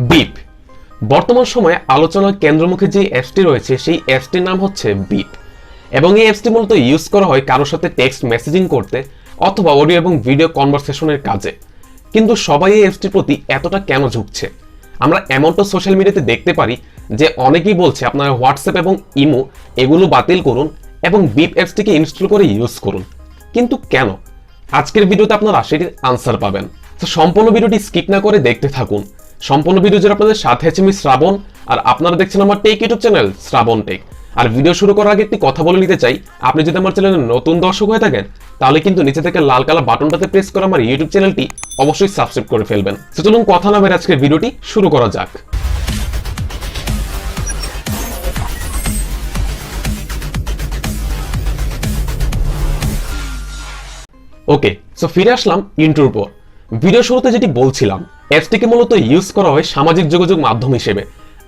Beep বর্তমান সময়ে আলোচনার কেন্দ্রমুখে যে অ্যাপসটি রয়েছে সেই অ্যাপসটির নাম হচ্ছে বিপ এবং এই অ্যাপসটি মূলত ইউজ করা হয় কারোর সাথে টেক্সট মেসেজিং করতে অথবা অডিও এবং ভিডিও কনভারসেশনের কাজে। কিন্তু সবাই এই অ্যাপসটির প্রতি এতটা কেন ঝুঁকছে? আমরা এমনটা সোশ্যাল মিডিয়াতে দেখতে পারি যে অনেকেই বলছে আপনারা হোয়াটসঅ্যাপ এবং ইমো এগুলো বাতিল করুন এবং বিপ অ্যাপসটিকে ইনস্টল করে ইউজ করুন। কিন্তু কেন? আজকের ভিডিওতে আপনারা সেটির আনসার পাবেন। তো সম্পূর্ণ ভিডিওটি স্কিপ না করে দেখতে থাকুন। সম্পূর্ণ ভিডিও জুড়ে আপনাদের সাথে আছে আমি শ্রাবণ, আর আপনারা দেখছেন আমার টেক ইউটিউব চ্যানেল শ্রাবণ টেক। আর ভিডিও শুরু করার আগে একটি কথা বলে নিতে চাই, আপনি যদি আমার চ্যানেলে নতুন দর্শক হয়ে থাকেন তাহলে কিন্তু নিচে থেকে লাল কালো বাটনটাতে প্রেস করে আমার ইউটিউব চ্যানেলটি অবশ্যই সাবস্ক্রাইব করে ফেলবেন। তো চলুন কথা না বলে আজকের ভিডিওটি শুরু করা যাক। ওকে, সো ফিরে আসলাম ইন্ট্রোর পর। ভিডিও শুরুতে যেটি বলছিলাম, অ্যাপসটিকে মূলত ইউজ করা হয় সামাজিক যোগাযোগ মাধ্যম হিসেবে।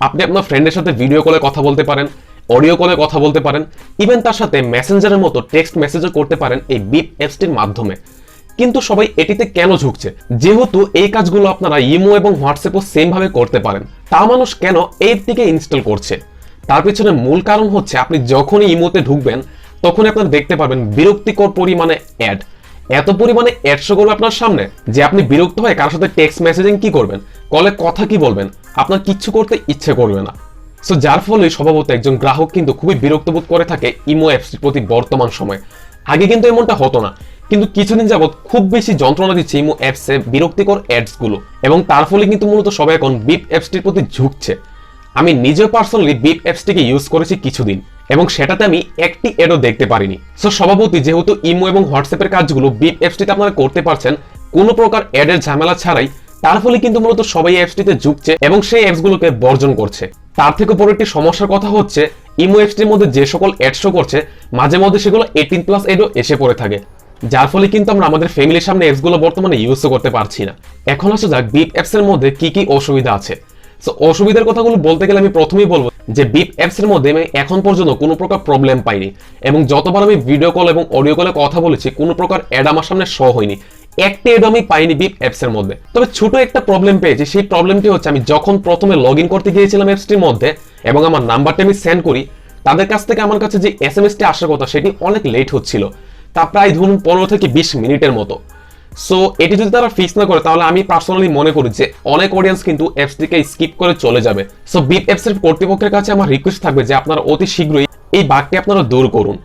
আপনি আপনার ফ্রেন্ডের সাথে ভিডিও কলে কথা বলতে পারেন, অডিও কলে কথা বলতে পারেন, ইভেন তার সাথে মেসেঞ্জারের মতো টেক্সট মেসেজও করতে পারেন এই বিপ অ্যাপসটির মাধ্যমে। কিন্তু সবাই এটিতে কেন ঝুঁকছে? যেহেতু এই কাজগুলো আপনারা ইমো এবং হোয়াটসঅ্যাপও সেম ভাবে করতে পারেন, তা মানুষ কেন এই অ্যাপটিকে ইনস্টল করছে? তার পিছনে মূল কারণ হচ্ছে আপনি যখনই ইমোতে ঢুকবেন তখনই আপনারা দেখতে পাবেন বিরক্তিকর পরিমাণে অ্যাড। এত পরিমাণে অ্যাড শো করবে আপনার সামনে যে আপনি বিরক্ত হয়ে কারোর সাথে টেক্সট মেসেজিং কি করবেন, কলে কথা কি বলবেন, আপনার কিচ্ছু করতে ইচ্ছে করবে না। সো যার ফলে স্বভাবত একজন গ্রাহক কিন্তু খুবই বিরক্ত বোধ করে থাকে ইমো অ্যাপসটির প্রতি বর্তমান সময়ে। আগে কিন্তু এমনটা হতো না, কিন্তু কিছুদিন যাবত খুব বেশি যন্ত্রণা দিচ্ছে ইমো অ্যাপসে বিরক্তিকর অ্যাডস গুলো, এবং তার ফলে কিন্তু মূলত সবাই এখন বিপ অ্যাপসটির প্রতি ঝুঁকছে। আমি নিজেও পার্সোনালি বিপ অ্যাপসটিকে ইউজ করেছি কিছুদিন, এবং সেটাতে আমি একটি এডও দেখতে পারিনি। সো স্বভাবতই যেহেতু ইমো এবং হোয়াটসঅ্যাপের কাজগুলো বিপ অ্যাপসটিতে আপনারা করতে পারছেন কোনো প্রকার অ্যাডের ঝামেলা ছাড়াই, তার ফলে কিন্তু মূলত সবাই অ্যাপসটিতে ঝুঁকছে এবং সেই অ্যাপসগুলোকে বর্জন করছে। তার থেকে বড় একটি সমস্যার কথা হচ্ছে ইমো অ্যাপসটির মধ্যে যে সকল অ্যাড শো করছে মাঝে মধ্যে সেগুলো 18+ এডও এসে পড়ে থাকে, যার ফলে কিন্তু আমরা আমাদের ফ্যামিলির সামনে অ্যাপসগুলো বর্তমানে ইউজও করতে পারছি না। এখন আসা যাক বিপ অ্যাপসের মধ্যে কি কি অসুবিধা আছে। সো অসুবিধার কথাগুলো বলতে গেলে আমি প্রথমেই বলবো যে বিপ অ্যাপসের মধ্যে আমি এখন পর্যন্ত কোনো প্রকার প্রবলেম পাইনি, এবং যতবার আমি ভিডিও কল এবং অডিও কলে কথা বলেছি কোনো প্রকার অ্যাড আমার সামনে শো হয়নি। একটা অ্যাড আমি পাইনি বিপ অ্যাপসের মধ্যে। তবে ছোট একটা প্রবলেম পেয়েছি, সেই প্রবলেমটি হচ্ছে আমি যখন প্রথমে লগ ইন করতে গিয়েছিলাম অ্যাপসটির মধ্যে এবং আমার নাম্বারটা আমি সেন্ড করি, তাদের কাছ থেকে আমার কাছে যে এসএমএসটি আসার কথা সেটি অনেক লেট হচ্ছিল, তা প্রায় ধরুন 15 থেকে 20 মিনিটের মতো। সো এটি যদি তারা ফিক্স না করে তাহলে আমি পার্সোনালি মনে করি যে অনেক অডিয়েন্স কিন্তু অ্যাপসটিকে স্কিপ করে চলে যাবে। সো বিপ অ্যাপসের কর্তৃপক্ষের কাছে আমার রিকোয়েস্ট থাকবে যে আপনারা অতি শীঘ্রই এই বাগটি আপনারা দূর করুন।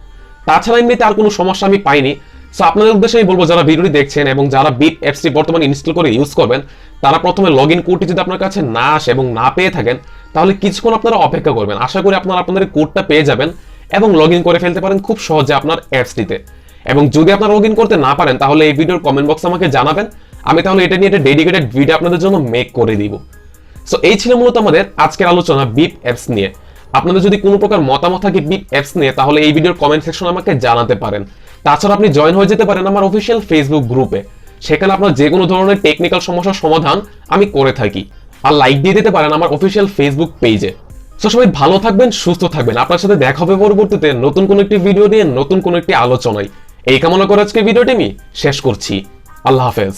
তাছাড়া এমনিতে আর কোনো সমস্যা আমি পাইনি। সো আপনাদের উদ্দেশ্যে আমি বলবো যারা ভিডিওটি দেখছেন এবং যারা বিপ অ্যাপসটি বর্তমানে ইনস্টল করে ইউজ করবেন, তারা প্রথমে লগ ইন কোডটি যদি আপনার কাছে না আসে এবং না পেয়ে থাকেন তাহলে কিছুক্ষণ আপনারা অপেক্ষা করবেন। আশা করি আপনারা আপনাদের কোডটা পেয়ে যাবেন এবং লগ ইন করে ফেলতে পারেন খুব সহজে আপনার অ্যাপসটিতে। এবং যদি আপনারা লগ ইন করতে না পারেন তাহলে এই ভিডিওর কমেন্ট বক্সে আমাকে জানাবেন, আমি তাহলে এটা নিয়ে একটা ডেডিকেটেড ভিডিও আপনাদের জন্য মেক করে দিব। সো এই ছিল মূলত আমাদের আজকের আলোচনা বিপ অ্যাপস নিয়ে। আপনাদের যদি কোনো প্রকার মতামত থাকে বিপ অ্যাপস নিয়ে তাহলে এই ভিডিওর কমেন্ট সেকশনে আমাকে জানাতে পারেন। তাছাড়া আপনি জয়েন হয়ে যেতে পারেন আমার অফিসিয়াল ফেসবুক গ্রুপে, সেখানে আপনার যে কোনো ধরনের টেকনিক্যাল সমস্যার সমাধান আমি করে থাকি। আর লাইক দিয়ে দিতে পারেন আমার অফিসিয়াল ফেসবুক পেজে। সো সবাই ভালো থাকবেন, সুস্থ থাকবেন। আপনার সাথে দেখা হবে পরবর্তীতে নতুন কোনো একটি ভিডিও নিয়ে, নতুন কোনো একটি আলোচনায়। এই কামনা করে আজকে ভিডিওটি আমি শেষ করছি। আল্লাহ হাফেজ।